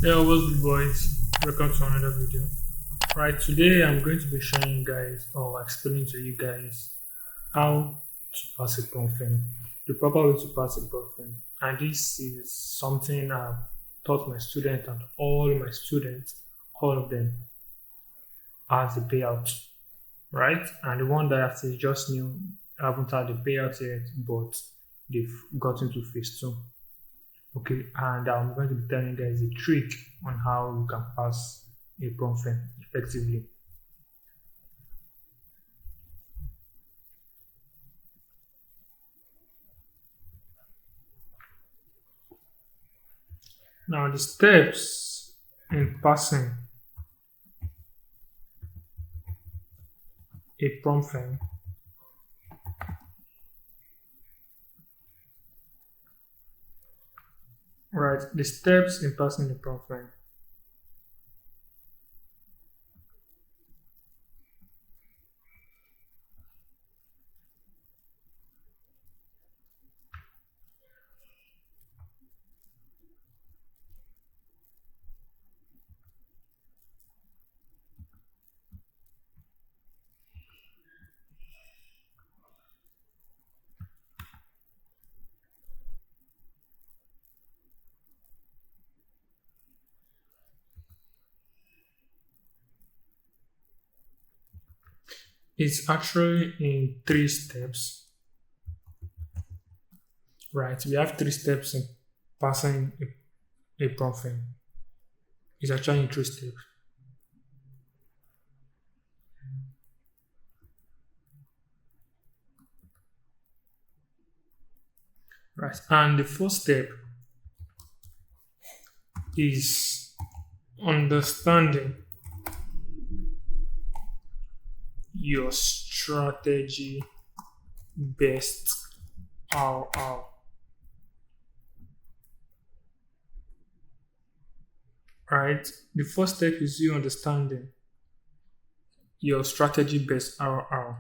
Yeah, what's good, boys? Welcome to another video. Right, today I'm going to be showing you guys or explaining to you guys how to pass a pumping, the proper way to pass a pumping. And this is something I've taught my students and all my students, all of them, as a payout, right? And the one that is just new haven't had the payout yet, but they've gotten to phase two. Okay, and I'm going to be telling you guys a trick on how you can pass a pumping effectively. Now, the steps in passing a pumping, right? The steps in passing the pumping. It's actually in three steps, right? We have three steps in passing a pumping. It's actually in three steps. Right. And the first step is understanding your strategy best RR. Right? The first step is you understanding your strategy based RR.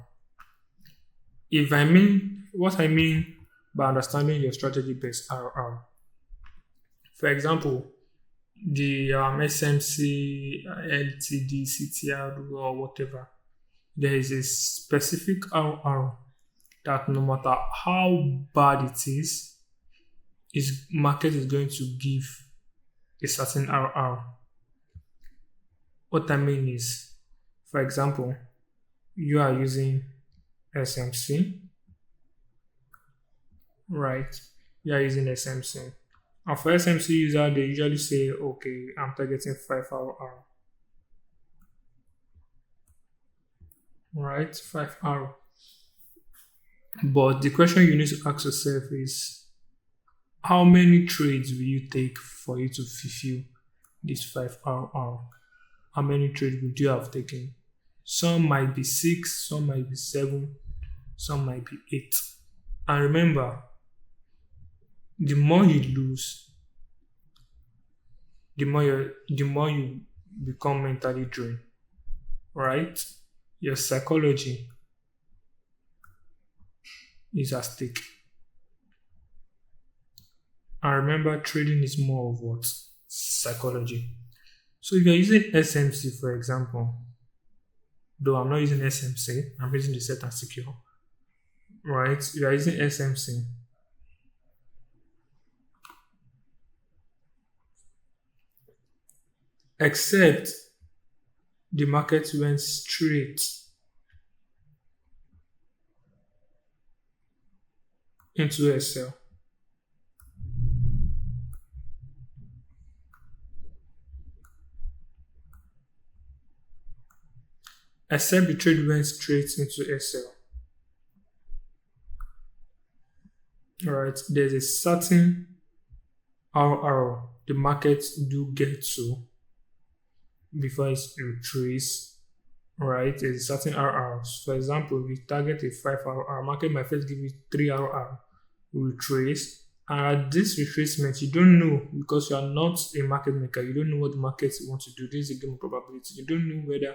If I mean what I mean by understanding your strategy based RR, for example, the SMC, LTD, CTR, or whatever, there is a specific RR that no matter how bad it is market is going to give a certain RR. What I mean is, for example, you are using SMC, right? You are using SMC. And for SMC user, they usually say, okay, I'm targeting 5 RR. Right? 5 RR. But the question you need to ask yourself is, how many trades will you take for you to fulfill this 5 RR? How many trades would you have taken? Some might be 6, some might be 7, some might be 8. And remember, the more you lose, the more you become mentally drained, right? Your psychology is at stake. And remember, trading is more of what? Psychology. So if you're using SMC, for example, though I'm not using SMC, I'm using the set and secure, right? If you're using SMC, except the market went straight into a sell. Except the trade went straight into a sell. Alright, there's a certain RR the market do get to before it retrace, right? There's a certain RRs. For example, if you target a 5 RR, market might first give you 3 RR, retrace. And at this retracement, you don't know because you are not a market maker. You don't know what the market wants to do. This is a game of probability. You don't know whether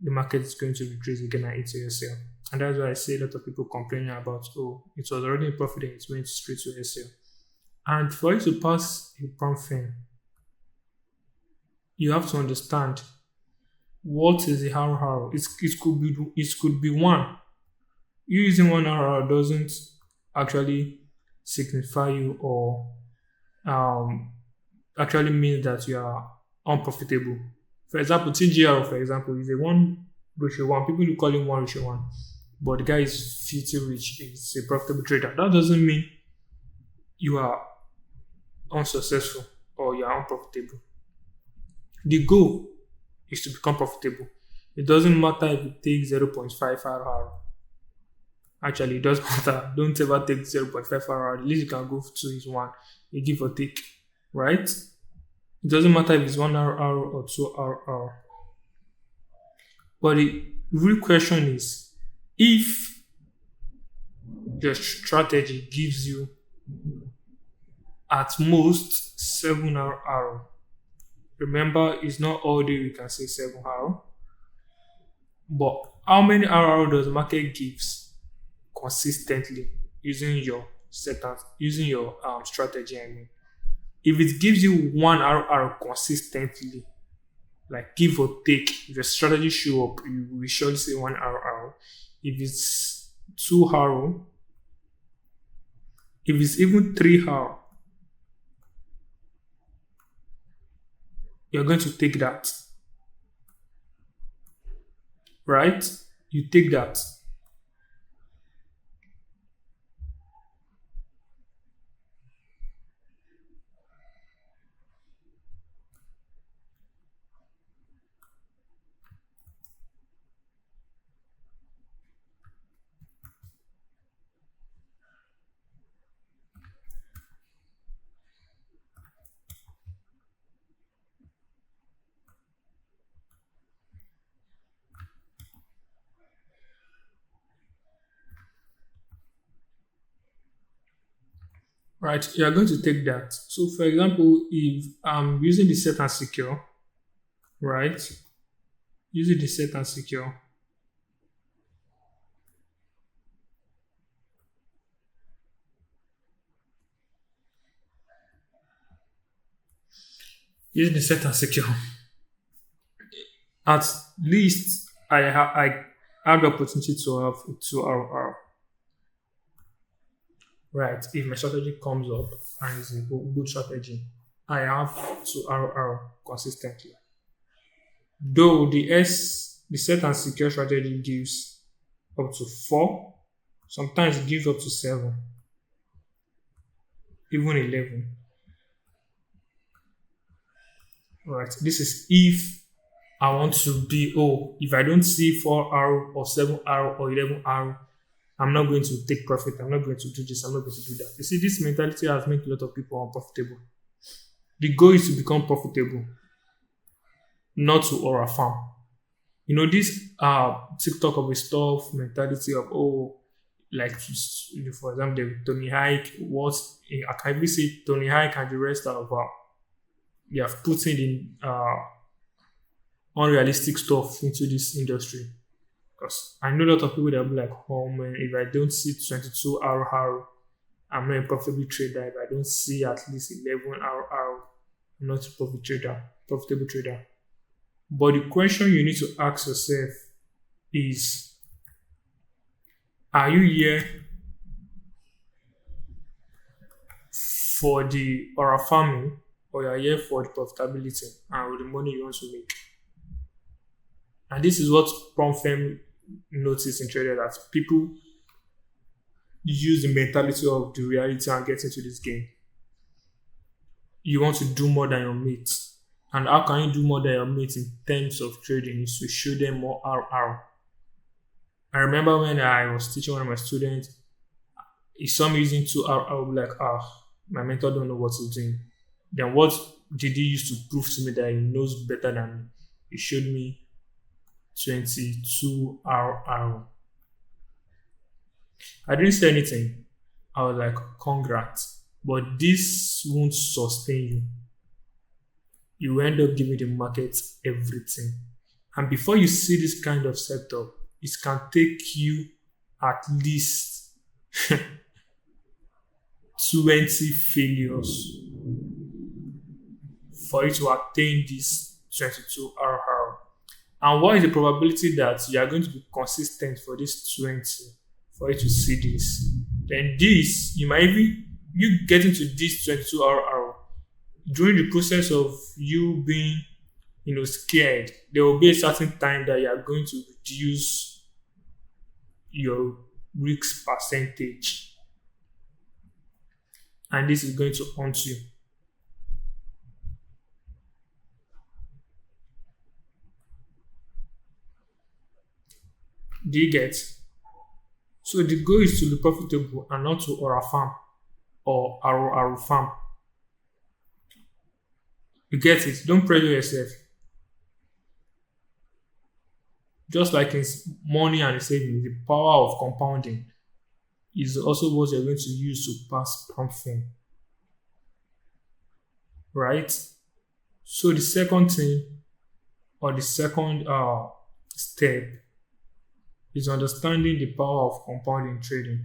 the market is going to retrace again at ATSL. And that's why I see a lot of people complaining about, oh, it was already in profit and it went straight to SL. And for you to pass a pumping, you have to understand what is the RR. It could be one. You using one RR doesn't actually signify you or um, actually means that you are unprofitable. For example, TGR, for example, is a 1 ratio 1. People will call him 1 ratio 1, but the guy is filthy rich. He's a profitable trader. That doesn't mean you are unsuccessful or you are unprofitable. The goal is to become profitable. It doesn't matter if you take zero point 0.5 RR. Actually, it does matter. Don't ever take 0.5 RR. At least you can go to is 1. You give or take, right? It doesn't matter if it's 1 RR or 2 RR. But the real question is if your strategy gives you at most 7 RR. Remember, it's not all day we can say 7 RR. But how many RR does the market gives consistently using your setup, using your strategy? I mean, if it gives you 1 RR consistently, like give or take, if your strategy show up, you will surely say 1 RR. If it's 2 RR, if it's even 3 RR, you're going to take that, right? You take that. Right, you are going to take that. So, for example, if I'm using the set and secure, right? Using the set and secure, using the set and secure, at least I have the opportunity to have 2 RR, right? If my strategy comes up and it's a good strategy, I have 2 RR consistently. Though the set and secure strategy gives up to 4, sometimes it gives up to 7, even 11. Right. This is if I want to be, if I don't see 4 R or 7 R or 11 R, I'm not going to take profit. I'm not going to do this. I'm not going to do that. You see, this mentality has made a lot of people unprofitable. The goal is to become profitable, not to or a farm. You know, this TikTok of a stuff mentality of, like, for example, Tony Hike, I can even see Tony Hike and the rest of they have put in unrealistic stuff into this industry. Because I know a lot of people that will be like, oh man, if I don't see 22 RR, I'm not a profitable trader. If I don't see at least 11 RR, I'm not a profitable trader. But the question you need to ask yourself is, are you here for the aura farming or you are here for the profitability and with the money you want to make? And this is what prompt firm notice in trader, that people use the mentality of the reality and get into this game. You want to do more than your mates. And how can you do more than your mates in terms of trading? Is to show them more RR. I remember when I was teaching one of my students, he saw me using 2 RR, I would be like, my mentor don't know what he's doing. Then what did he use to prove to me that he knows better than me? He showed me 22 RR. I didn't say anything. I was like, congrats. But this won't sustain you. You end up giving the market everything. And before you see this kind of setup, it can take you at least 20 failures for you to attain this 22 RR. And what is the probability that you are going to be consistent for this 20 for you to see this? Then this, you might even, you get into this 22 RR during the process of you being, scared, there will be a certain time that you are going to reduce your risk percentage, and this is going to haunt you. Do you get? So the goal is to be profitable and not to or farm or arrow farm. You get it? Don't pressure yourself. Just like in money and saving, the power of compounding is also what you're going to use to pass something, right? So the second thing or the second step is understanding the power of compounding trading.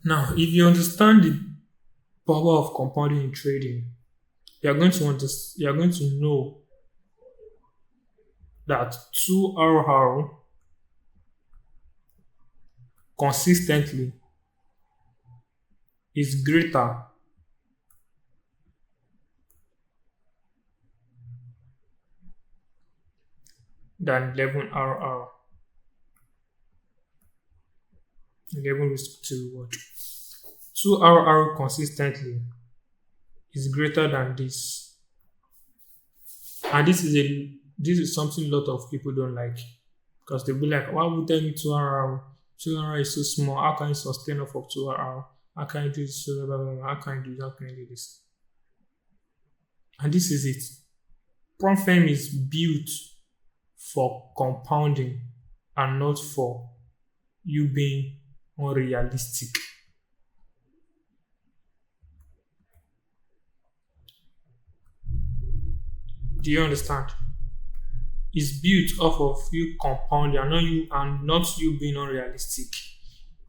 Now, if you understand the power of compounding in trading, you are going to know that 2 RR consistently is greater than 11 RR. 11 risk to reward. 2 RR consistently is greater than this. And this is something a lot of people don't like. Because they'll be like, why would tell me 2 RR? 2 RR is so small. How can you sustain off of 2 RR? How can you do this? How can you do this? How can you do this? And this is it. Prompt firm is built for compounding and not for you being unrealistic. Do you understand? It's built off of you compounding and not you being unrealistic.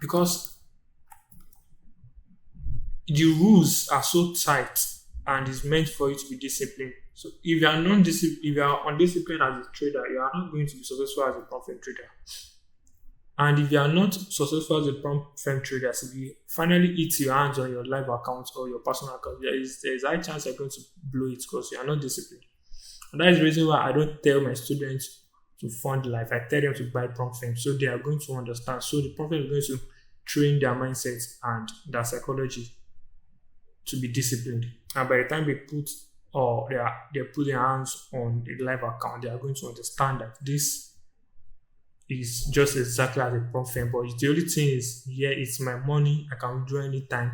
Because the rules are so tight and it's meant for you to be disciplined. So if you are if you are undisciplined as a trader, you are not going to be successful as a profit trader. And if you are not successful as a prompt firm trader, so if you finally eat your hands on your live account or your personal account, there is a high chance you're going to blow it because you are not disciplined. And that is the reason why I don't tell my students to fund life. I tell them to buy prompt firm so they are going to understand. So the prompt firm is going to train their mindset and their psychology to be disciplined. And by the time they put they put their hands on a live account, they are going to understand that this is just exactly as a prompt firm. But the only thing is, yeah, it's my money. I can do anytime,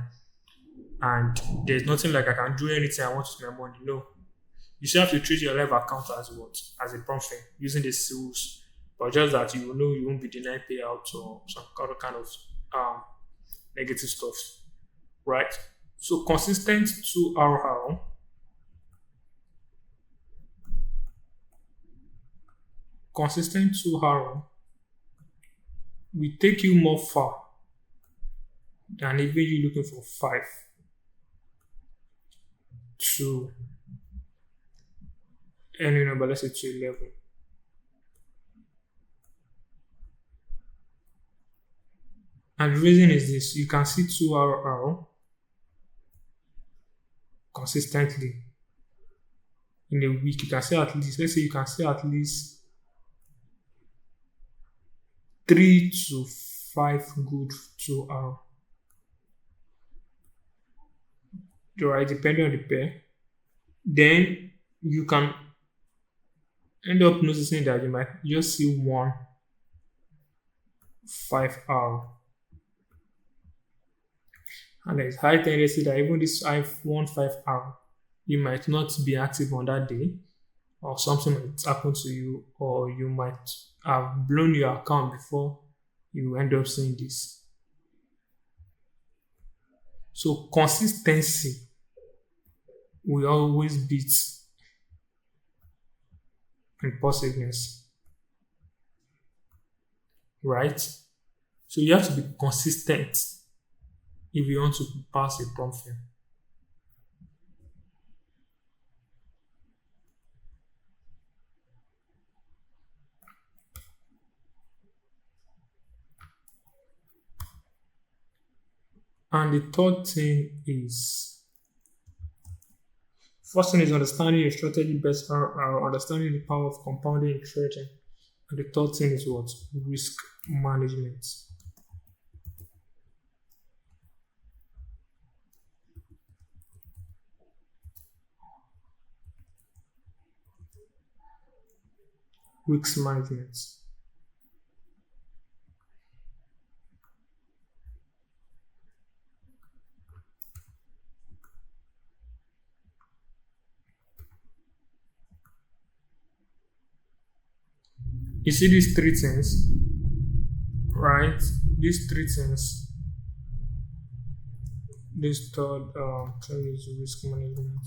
and there's nothing like I can do anything I want with my money. No, you still have to treat your live account as what as a prompt firm using the rules, but just that you know you won't be denied payouts or some other kind of negative stuff, right? So consistent 2 RR consistent 2 RR will take you more far than even you looking for 5 to any number, let's say to 11. And the reason is this: you can see 2 RR consistently in a week. You can see at least, let's say you can see at least 3 to 5 good 2 RR. Right, depending on the pair. Then you can end up noticing that you might just see 1 5 RR. And there's high tendency that even this 1 5 RR, you might not be active on that day, or something might happen to you, or you might have blown your account before you end up seeing this. So consistency will always beat impulsiveness, right? So you have to be consistent if you want to pass a prompt film. And the third thing is, first thing is understanding your strategy best, or understanding the power of compounding and trading. And the third thing is what? Risk management. Risk management. You see these three things, right? These three things. This third thing is risk management.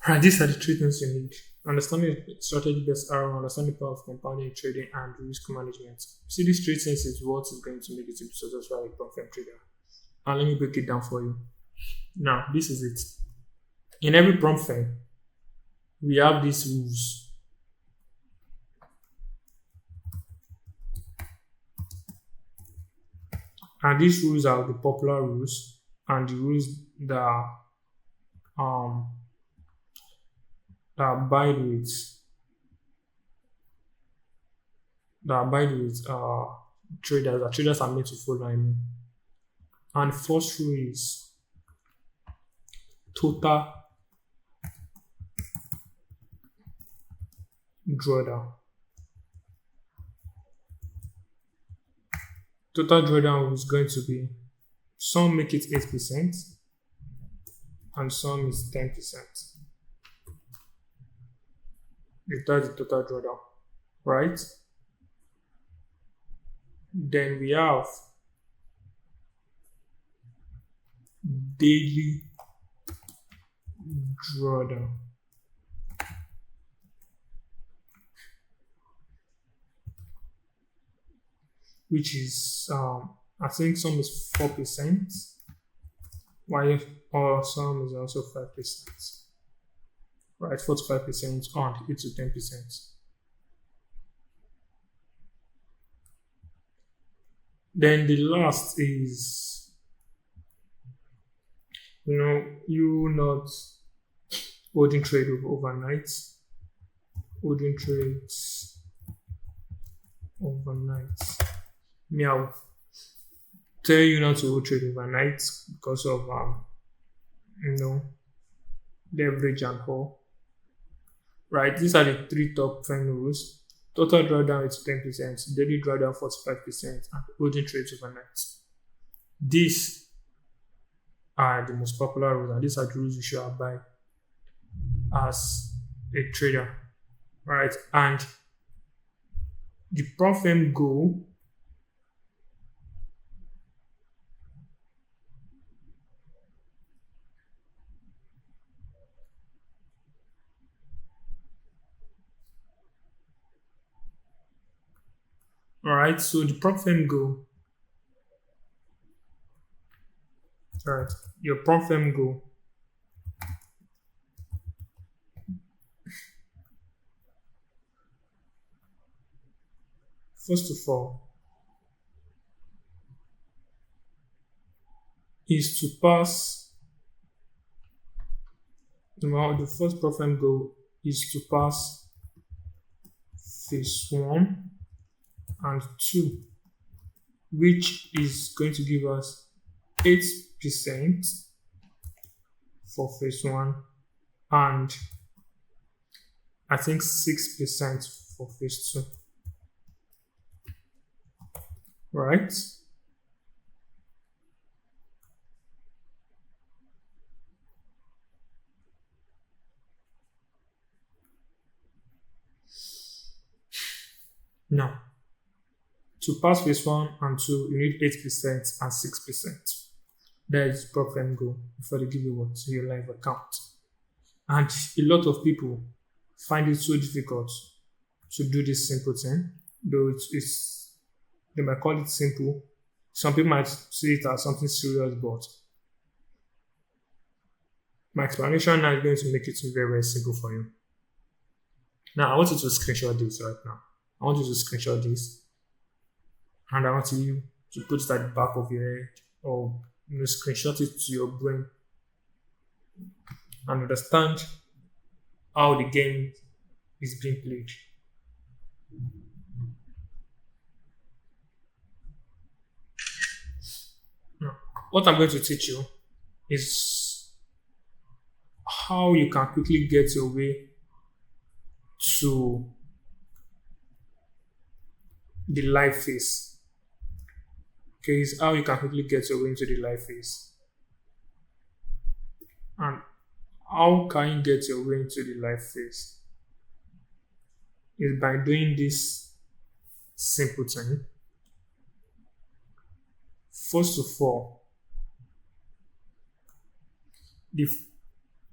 Right, these are the three things you need. Understanding strategy based ROI, understanding the power of compounding trading, and risk management. See, these three things is what is going to make it to be successful as a profit trader. And let me break it down for you. Now, this is it. In every prompt firm, we have these rules. And these rules are the popular rules and the rules that um that abide with traders. That traders are made to follow. I mean. And first rule is total drawdown. Total drawdown is going to be, some make it 8% and some is 10%. That's the total drawdown, right? Then we have daily drawdown. Which is, I think some is 4%, while or some is also 5%. Right, 4 to 5% and 8 to 10%. Then the last is, you not holding trade overnight, holding trades overnight. Meow. Tell you not to hold trade overnight because of leverage and all. Right, these are the three top firm rules. Total drawdown is 10%, daily drawdown 45%, and holding trades overnight. These are the most popular rules, and these are the rules you should abide as a trader. Right, and the prompt firm goal Alright, so the prompt firm goal. Alright, your prompt firm goal first of all is to pass. The first prompt firm goal is to pass phase 1 and 2, which is going to give us 8% for phase 1 and I think 6% for phase 2. right? Now, to pass phase one and two, you need 8% and 6%. That is profit goal before they give you what? Your live account. And a lot of people find it so difficult to do this simple thing, though it's they might call it simple. Some people might see it as something serious, but my explanation now is going to make it very, very simple for you. Now, I want you to screenshot this right now. I want you to screenshot this, and I want you to put it at the back of your head or screenshot it to your brain and understand how the game is being played. Now, what I'm going to teach you is how you can quickly get your way to the live phase. Okay, is how you can quickly get your way into the live phase. And how can you get your way into the live phase? Is by doing this simple thing. First of all, the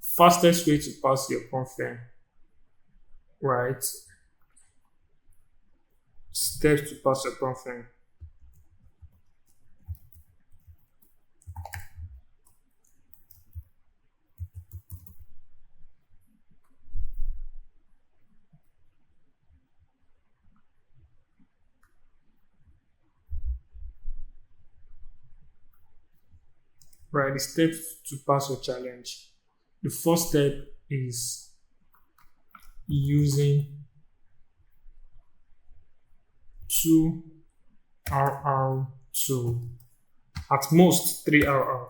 fastest way to pass your profit, right? Steps to pass your profit. Right, the steps to pass your challenge. The first step is using 2RR to at most 3RR.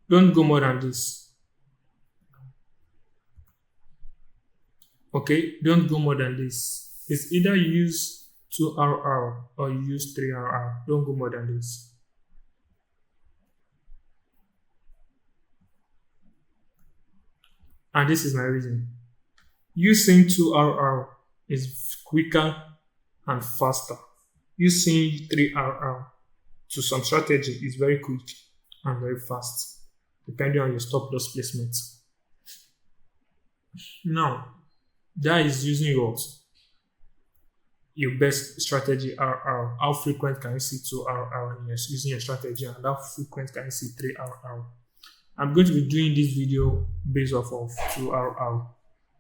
Don't go more than this. Okay, don't go more than this. It's either you use 2RR or you use 3RR. Don't go more than this. And this is my reason. Using 2RR is quicker and faster. Using 3RR to some strategy is very quick and very fast, depending on your stop loss placement. Now, that is using your best strategy RR. How frequent can you see 2RR using your strategy, and how frequent can you see 3RR? I'm going to be doing this video based off of 2RR,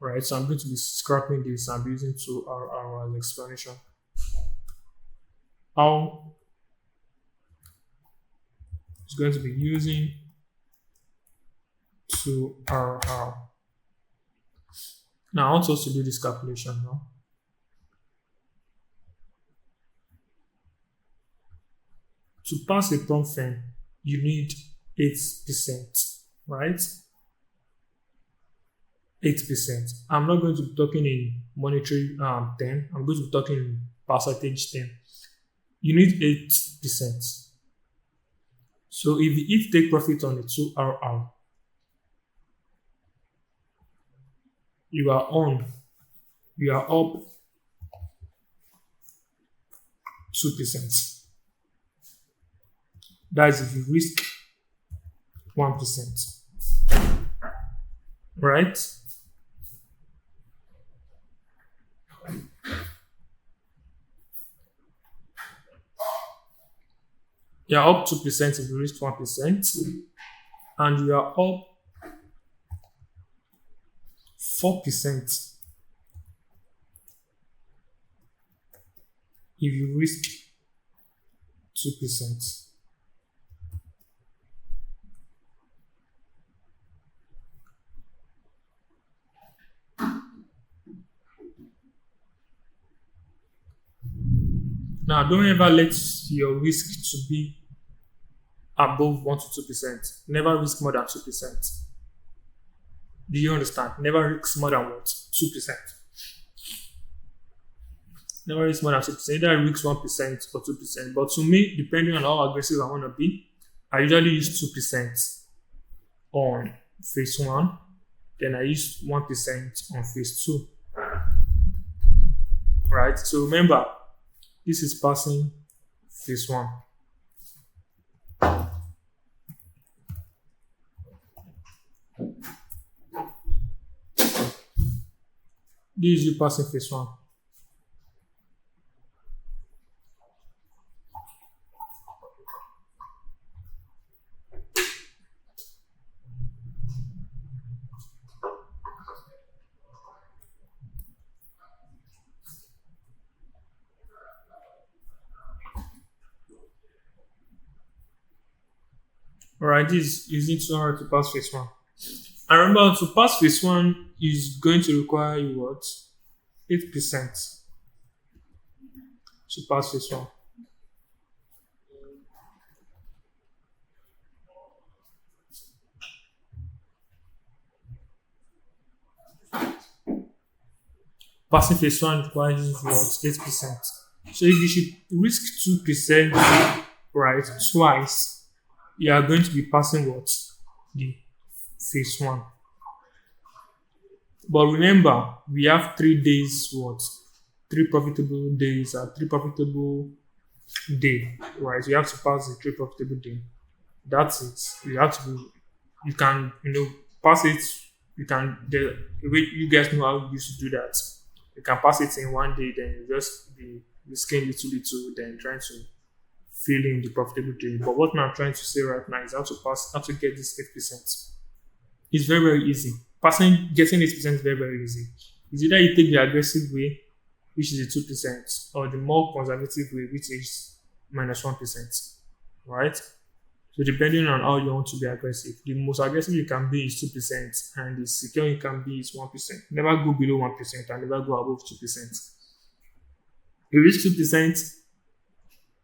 right? So I'm going to be scrapping this and be using 2RR as explanation. How it's going to be using 2RR. Now I want us to do this calculation now. To pass a prompt firm, you need 8%, right? 8%. I'm not going to be talking in monetary term. I'm going to be talking in percentage term. You need 8%. So if you take profit on a 2RR, you are up 2%. That is if you risk 1%. Right? You are up 2% if you risk 1%, and you are up 4% if you risk 2%. Now, don't ever let your risk to be above 1 to 2%. Never risk more than 2%. Do you understand? Never risk more than what? 2%. Never risk more than 2%. Either I risk 1% or 2%. But to me, depending on how aggressive I want to be, I usually use 2% on phase one, then I use 1% on phase two. Right? So remember, this is passing phase one. This is you passing phase one. Alright, this is using 200 to pass phase one. And remember, to pass phase one is going to require you what? 8% to pass phase one. Passing phase one requires what? 8%. So if you should risk 2%, right, twice, you are going to be passing what? The phase one. But remember, we have 3 days what? 3 profitable days or 3 profitable day, right? You have to pass the 3 profitable day. That's it. You have to be, you can, pass it. You can, the way you guys know how you used to do that. You can pass it in 1 day, then you just be risking little, then trying to fill in the profitable day. But what I'm trying to say right now is how to get this 8%. It's very, very easy. Getting 8% is very, very easy. It's either you take the aggressive way, which is the 2%, or the more conservative way, which is minus 1%. Right? So depending on how you want to be aggressive, the most aggressive you can be is 2%, and the secure you can be is 1%. Never go below 1% and never go above 2%. You reach 2%,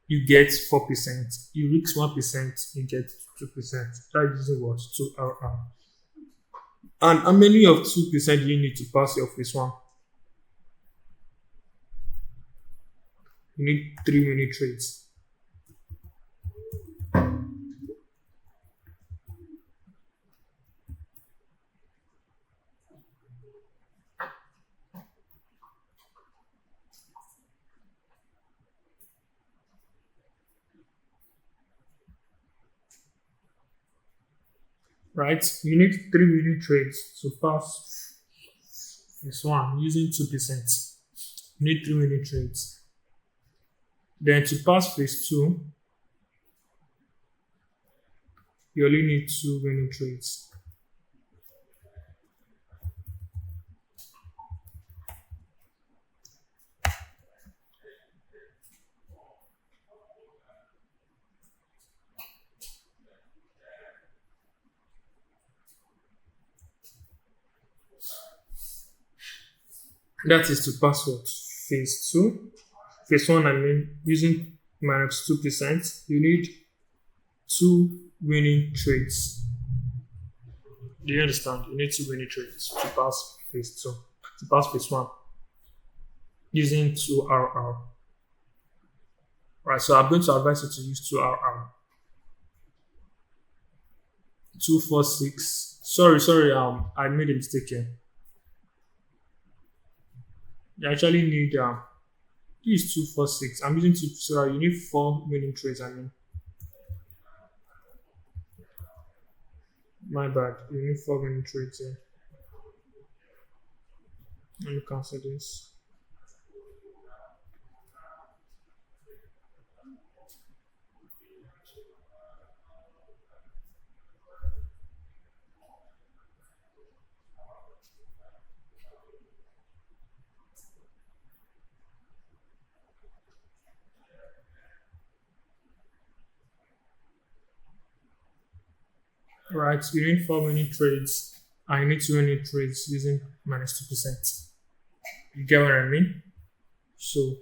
you get 4%. You reach 1%, you get 2%. That is what? 2RR. And how many of 2% do you need to pass your phase one? You need 3 mini trades. Right? You need 3 mini trades to pass phase one using 2%. You need 3 mini trades. Then to pass phase two, you only need 2 winning trades. That is to pass what? Phase two. Phase one, using minus 2%, you need 2 winning trades. Do you understand? You need 2 winning trades to pass phase two. To pass phase one. Using 2RR. Right, so I'm going to advise you to use 2RR. 246. Sorry, I made a mistake here. You actually need this is 246. I'm using 2, so you need 4 winning trades. My bad. You need 4 winning trades here. Let me cancel this. Right, you need 4 winning trades. I need 2 winning trades using minus 2%. You get what I mean? So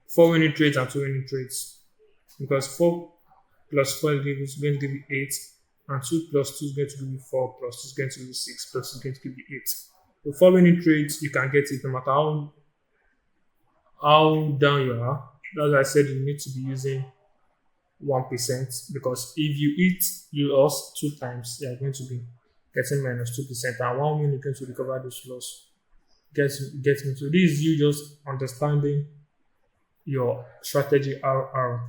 4 winning trades and 2 winning trades. Because 4 plus 4 is going to give you 8, and 2 plus 2 is going to give you 4, plus 2 is going to give you 6, plus 2 is going to give you 8. So 4 winning trades, you can get it no matter how down you are. That's why I said you need to be using 1%, because if you eat you lost two times, you are going to be getting minus 2%, and 1 minute you're going to recover this loss. Get me. So this is you just understanding your strategy RR.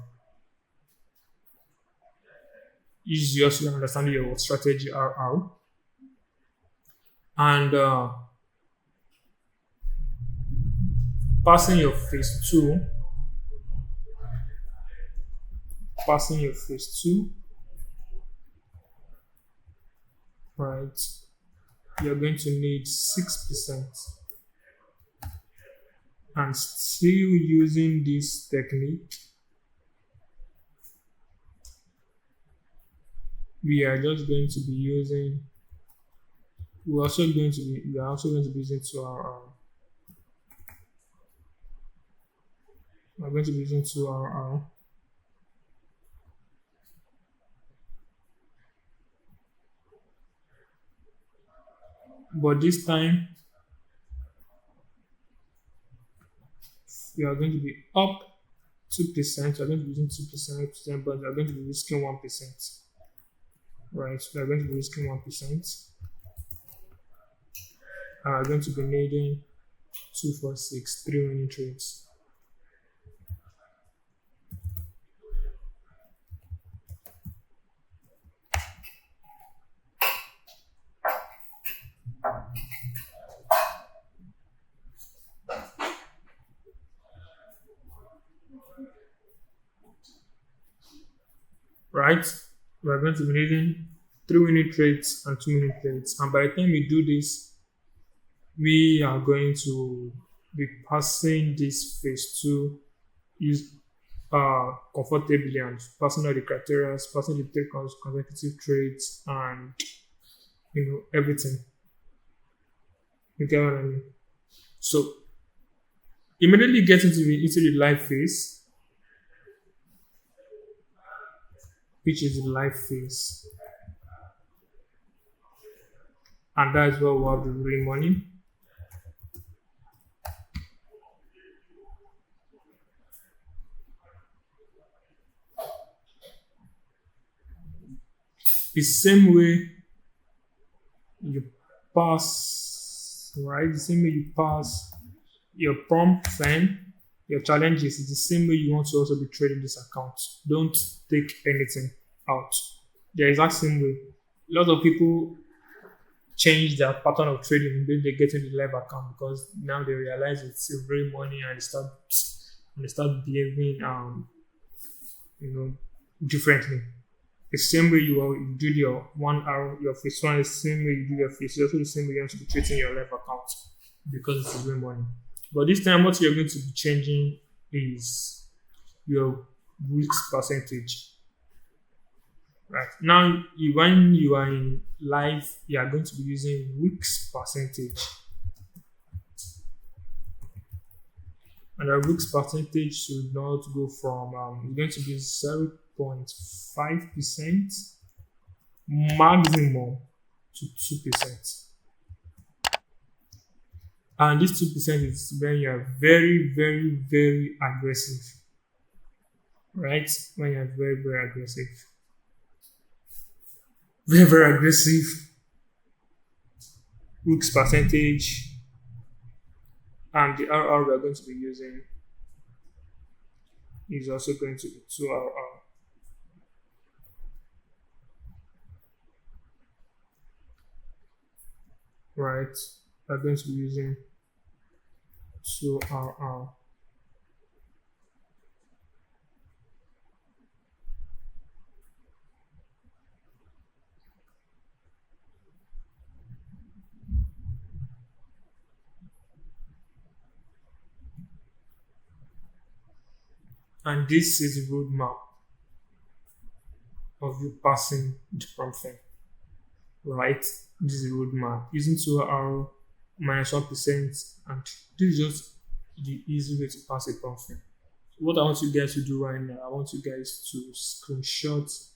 Is you also understanding your strategy RR, and passing your phase two, passing your phase two, right? You're going to need 6%, and still using this technique, we are just going to be using. We are also going to be using to our. We're going to be using to our. But this time we are going to be up 2%. We're going to be using 2%, but we're going to be risking 1%. Right? We're going to be risking 1%. And we're going to be needing 2, 4, 6, 3 winning trades. Right? We're going to be needing 3 winning trades and 2 winning trades. And by the time we do this, we are going to be passing this phase two use comfortably, and passing all the criteria, passing the three consecutive trades, and everything. You get what I mean? So immediately get into the live phase, which is the live phase, and that's where we have the real money. The same way you pass, right? The same way you pass your prompt fan, your challenges is the same way you want to also be trading this account. Don't take anything out. The exact same way. A lot of people change their pattern of trading when they get in the live account, because now they realize it's a real money, and they start behaving differently. The same way you do your 1 hour, your phase one, is the same way you do your phase. It's also the same way you want to be treating your live account, because it's real money. But this time, what you're going to be changing is your risk percentage. Right now, when you are in live, you are going to be using risk percentage, and the risk percentage should not go from it's going to be 0.5% maximum to 2%. And this 2% is when you are very, very, very aggressive. Right? When you are very, very aggressive. Very, very aggressive. Risk percentage. And the RR we are going to be using is also going to be 2RR. Right? We are going to be using 2RR. And this is the roadmap of you passing the prompt. Right? This is the roadmap. Using 2R minus 1%, and this is just the easy way to pass a prompt. So what I want you guys to do right now, I want you guys to screenshot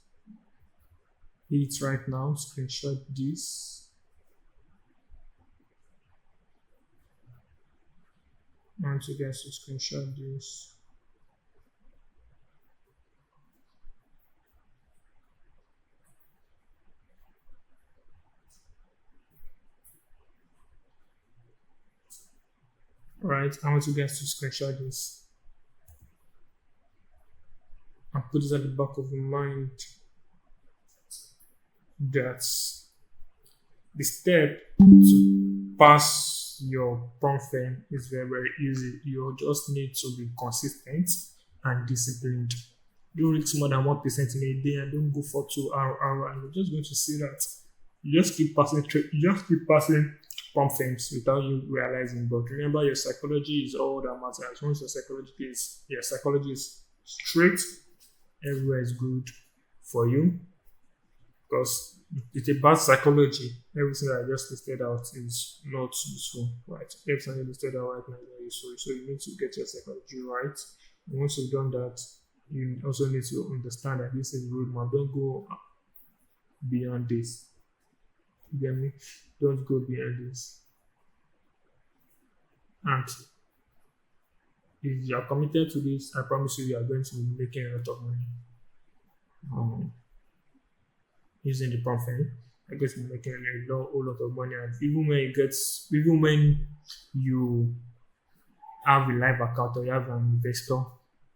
it right now. Screenshot this. I want you guys to screenshot this. Right, I want you guys to screenshot this and put this at the back of your mind that the step to pass your prompt firm is very, very easy. You just need to be consistent and disciplined. Don't reach more than 1% in a day and don't go for 2 hour, and you're just going to see that you just keep passing you just keep passing prompt firms without you realizing. But remember, your psychology is all that matters. Once your psychology is straight, everywhere is good for you, because it's about psychology. Everything that I just listed out is not useful, right? Everything I listed out right now is not useful. So you need to get your psychology right. And once you've done that, you also need to understand that this is roadmap. Don't go beyond this. You get me? Don't go beyond this. And if you are committed to this, I promise you are going to be making a lot of money. Um, Using the profit, I guess you're making whole lot of money. And even when you have a live account or you have an investor,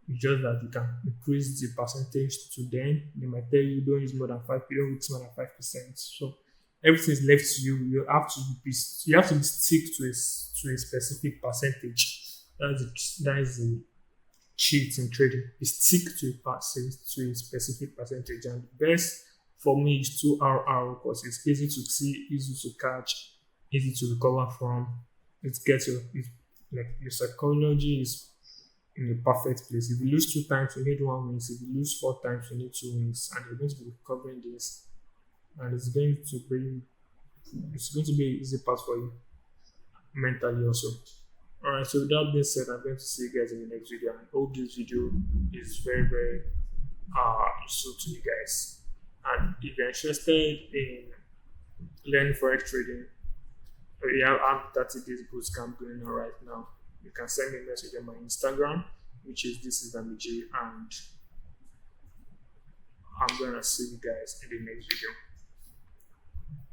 it's just that you can increase the percentage to them. They might tell you don't use more than 5, you don't use more than 5%. So everything is left to you. You have to stick to a specific percentage. That is the cheat in trading. You stick to a specific percentage, and the best for me is 2 RR because it's easy to see, easy to catch, easy to recover from. Like your psychology is in a perfect place. If you lose 2 times, you need 1 wins. If you lose 4 times, you need 2 wins, and you're going to be recovering this, and it's going to be an easy path for you mentally also. Alright, so with that being said, I'm going to see you guys in the next video. I hope this video is very, very useful to you guys. And if you're interested in learning forex trading, we have 30 days boot camp going on right now. You can send me a message on my Instagram, which is this is Damiji, and I'm gonna see you guys in the next video.